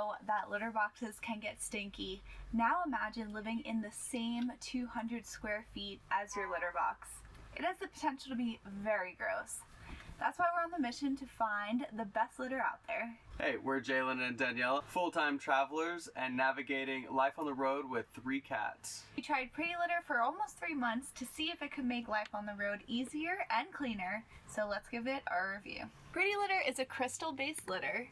know that litter boxes can get stinky. Now imagine living in the same 200 square feet as your litter box. It has the potential to be very gross. That's why we're on the mission to find the best litter out there. Hey, we're Jalen and Daniella, full-time travelers and navigating life on the road with 3 cats. We tried PrettyLitter for almost 3 months to see if it could make life on the road easier and cleaner, so let's give it our review. PrettyLitter is a crystal-based litter,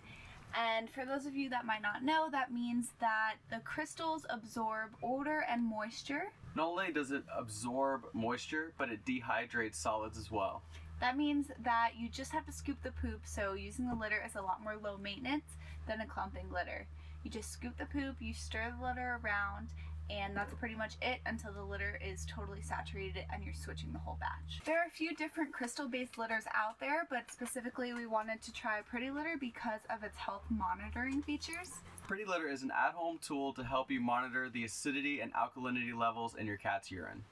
and for those of you that might not know, that means that the crystals absorb odor and moisture. Not only does it absorb moisture, but it dehydrates solids as well. That means that you just have to scoop the poop, so using the litter is a lot more low maintenance than a clumping litter. You just scoop the poop, you stir the litter around, and that's pretty much it until the litter is totally saturated and you're switching the whole batch. There are a few different crystal-based litters out there, but specifically we wanted to try PrettyLitter because of its health monitoring features. PrettyLitter is an at-home tool to help you monitor the acidity and alkalinity levels in your cat's urine.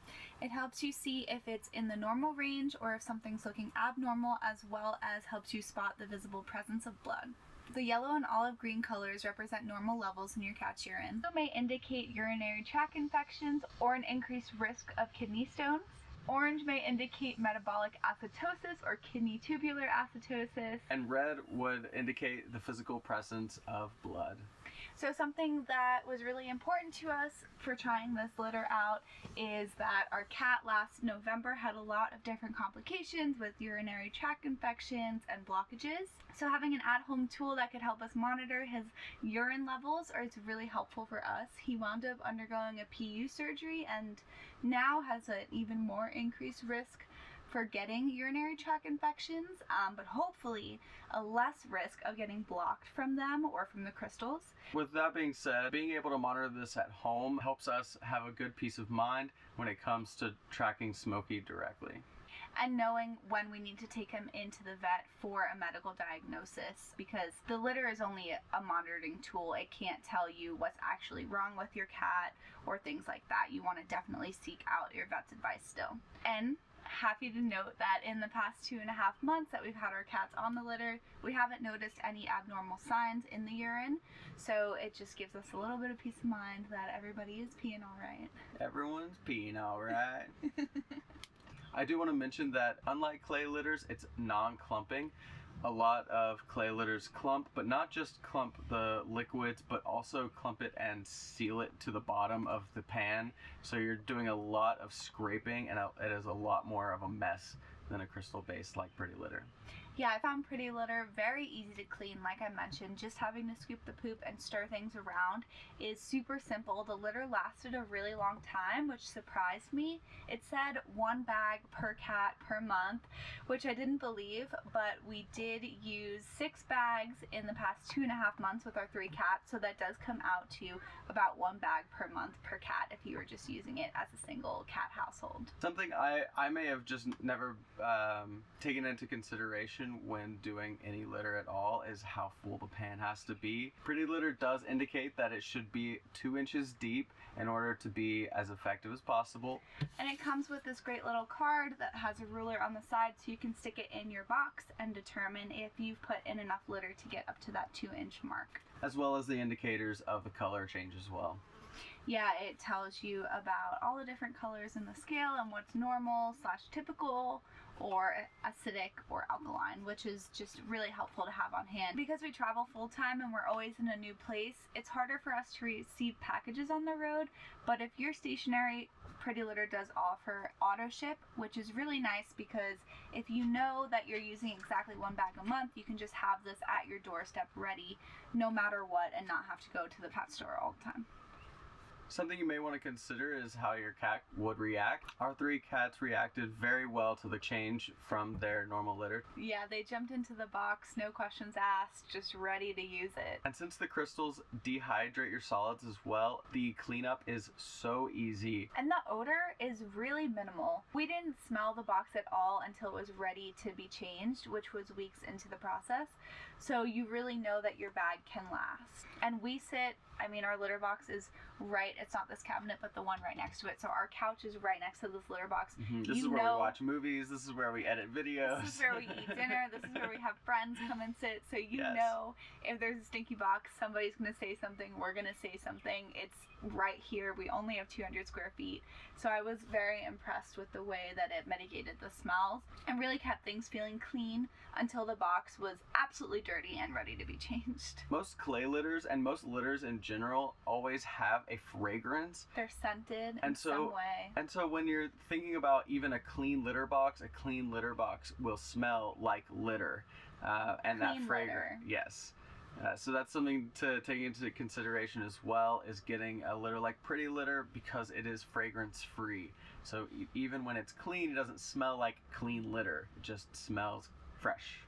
It helps you see if it's in the normal range or if something's looking abnormal, as well as helps you spot the visible presence of blood. The yellow and olive green colors represent normal levels in your cat's urine. It may indicate urinary tract infections or an increased risk of kidney stones. Orange may indicate metabolic acidosis or kidney tubular acidosis. And red would indicate the physical presence of blood. So something that was really important to us for trying this litter out is that our cat last November had a lot of different complications with urinary tract infections and blockages. So having an at-home tool that could help us monitor his urine levels is really helpful for us. He wound up undergoing a PU surgery and now has an even more increased risk for getting urinary tract infections, but hopefully a less risk of getting blocked from them or from the crystals. With that being said, being able to monitor this at home helps us have a good peace of mind when it comes to tracking Smokey directly. And knowing when we need to take him into the vet for a medical diagnosis, because the litter is only a monitoring tool. It can't tell you what's actually wrong with your cat or things like that. You want to definitely seek out your vet's advice still. And happy to note that in the past 2.5 months that we've had our cats on the litter, we haven't noticed any abnormal signs in the urine, so it just gives us a little bit of peace of mind that everybody is peeing all right. Everyone's peeing all right. I do want to mention that unlike clay litters, it's non-clumping. A lot of clay litters clump, but not just clump the liquids, but also clump it and seal it to the bottom of the pan. So you're doing a lot of scraping, and it is a lot more of a mess than a crystal base like PrettyLitter. Yeah, I found PrettyLitter very easy to clean. Like I mentioned, just having to scoop the poop and stir things around is super simple. The litter lasted a really long time, which surprised me. It said 1 bag per cat per month, which I didn't believe, but we did use 6 bags in the past 2.5 months with our 3 cats, so that does come out to about 1 bag per month per cat if you were just using it as a single cat household. Something I may have just never taken into consideration when doing any litter at all is how full the pan has to be. PrettyLitter does indicate that it should be 2 inches deep in order to be as effective as possible. And it comes with this great little card that has a ruler on the side, so you can stick it in your box and determine if you've put in enough litter to get up to that 2-inch mark. As well as the indicators of the color change as well. Yeah, it tells you about all the different colors in the scale and what's normal / typical or acidic or alkaline, which is just really helpful to have on hand. Because we travel full-time and we're always in a new place, it's harder for us to receive packages on the road, but if you're stationary, PrettyLitter does offer auto ship, which is really nice because if you know that you're using exactly 1 bag a month, you can just have this at your doorstep ready no matter what and not have to go to the pet store all the time. Something you may want to consider is how your cat would react. Our 3 cats reacted very well to the change from their normal litter. Yeah, they jumped into the box, no questions asked, just ready to use it. And since the crystals dehydrate your solids as well, the cleanup is so easy. And the odor is really minimal. We didn't smell the box at all until it was ready to be changed, which was weeks into the process. So you really know that your bag can last. And our litter box is right, it's not this cabinet, but the one right next to it. So our couch is right next to this litter box. This is where we watch movies. This is where we edit videos. This is where we eat dinner. This is where we have friends come and sit. So Yes. know if there's a stinky box, somebody's going to say something. We're going to say something. It's right here. We only have 200 square feet. So I was very impressed with the way that it mitigated the smells and really kept things feeling clean until the box was absolutely dirty and ready to be changed. Most clay litters and most litters in general always have a fragrance. They're scented in some way. And so when you're thinking about even a clean litter box will smell like litter. And that fragrance. Yes. So that's something to take into consideration as well, is getting a litter like PrettyLitter, because it is fragrance free. So even when it's clean, it doesn't smell like clean litter. It just smells fresh.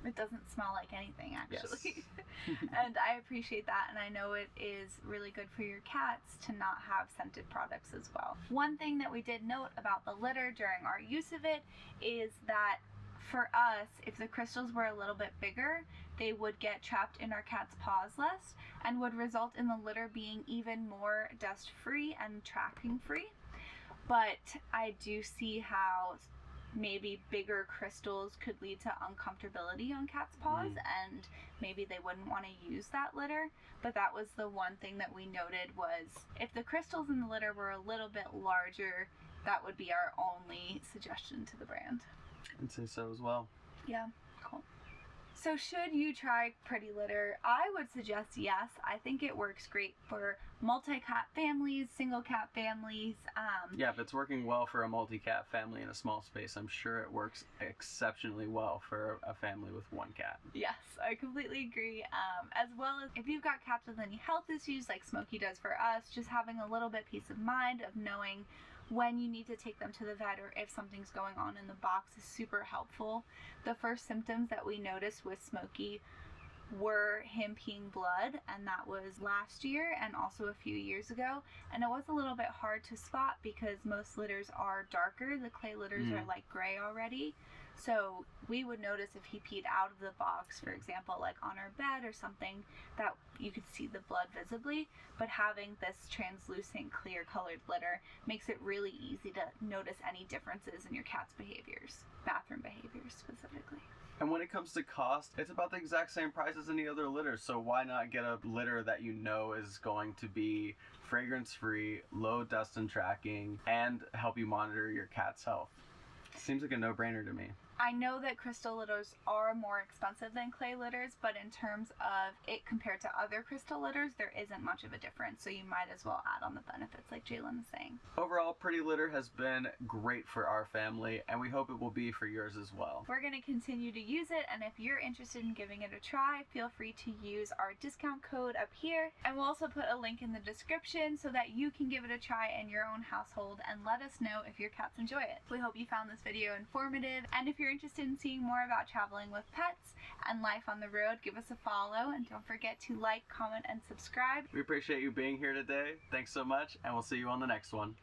It doesn't smell like anything, actually. Yes. And I appreciate that, and I know it is really good for your cats to not have scented products as well. One thing that we did note about the litter during our use of it is that for us, if the crystals were a little bit bigger, they would get trapped in our cat's paws less and would result in the litter being even more dust free and tracking free. But I do see how maybe bigger crystals could lead to uncomfortability on cats' paws, and maybe they wouldn't want to use that litter. But that was the one thing that we noted, was if the crystals in the litter were a little bit larger, that would be our only suggestion to the brand. I'd say so as well. Yeah, cool. So should you try PrettyLitter? I would suggest yes. I think it works great for multi-cat families, single cat families. Yeah, if it's working well for a multi-cat family in a small space, I'm sure it works exceptionally well for a family with one cat. Yes, I completely agree. As well as if you've got cats with any health issues like Smokey does for us, just having a little bit peace of mind of knowing when you need to take them to the vet or if something's going on in the box is super helpful. The first symptoms that we noticed with Smokey were him peeing blood, and that was last year and also a few years ago, and it was a little bit hard to spot because most litters are darker. The clay litters are like gray already, so we would notice if he peed out of the box, for example, like on our bed or something, that you could see the blood visibly. But having this translucent clear colored litter makes it really easy to notice any differences in your cat's behaviors, bathroom behaviors specifically. And when it comes to cost, it's about the exact same price as any other litter. So why not get a litter that you know is going to be fragrance free, low dust and tracking, and help you monitor your cat's health? Seems like a no-brainer to me. I know that crystal litters are more expensive than clay litters, but in terms of it compared to other crystal litters, there isn't much of a difference, so you might as well add on the benefits like Jalen is saying. Overall, PrettyLitter has been great for our family, and we hope it will be for yours as well. We're going to continue to use it, and if you're interested in giving it a try, feel free to use our discount code up here, and we'll also put a link in the description so that you can give it a try in your own household and let us know if your cats enjoy it. We hope you found this video informative, and if you're interested in seeing more about traveling with pets and life on the road, give us a follow, and don't forget to like, comment, and subscribe. We appreciate you being here today. Thanks so much, and we'll see you on the next one.